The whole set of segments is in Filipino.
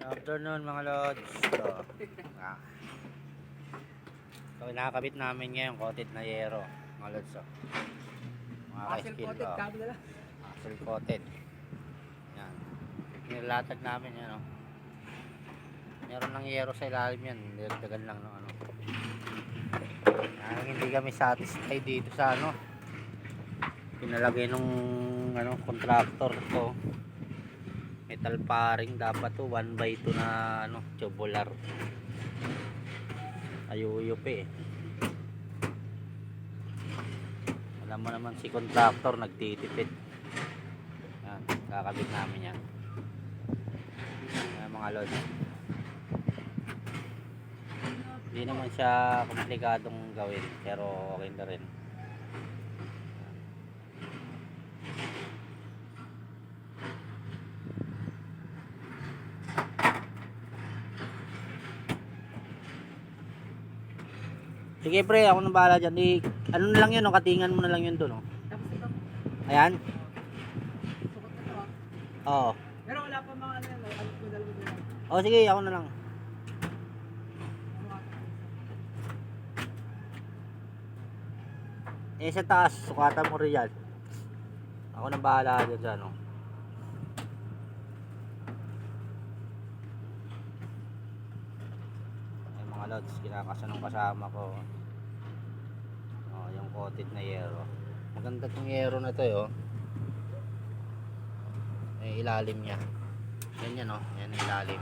Afternoon mga lods. So nakakabit namin ngayon coated na yero mga lods. Mga ka-skill Axle coated. Yan. Nilatag namin yan. Meron ng yero sa ilalim yan. Nilagdagan lang ng ano. Hindi kami satisfied dito sa ano. Pinalagay nung contractor to. Metal paring dapat to 1x2 na tubular. Ayuyup eh. Alam mo naman si contractor nagtitipid. Yan, kakabit namin yan. Yan mga lods. Hindi naman siya komplikadong gawin pero okay na rin. Sige pre, ako nang bahala dyan. Ano na lang yun, katingan mo na lang yun doon. Tapos ito. Ayan? Sukot na ito. Oo. Pero wala pa mga ano yan. Madal mo yan. O sige, ako na lang. Eh sa taas, sukatan mo rin yan. Ako nang bahala dyan sa ano. Ay mga lods, kinakasanong kasama ko. Yung coated na yero. Maganda tong yero na to eh. May ilalim niya. Yan yan yan ang ilalim.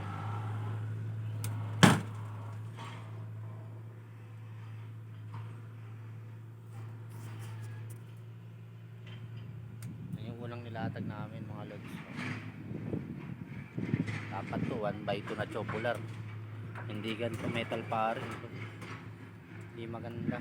Yan yung unang nilatag namin mga lods. Dapat to 1x2 na tubular. Hindi ganito metal paring. Hindi maganda.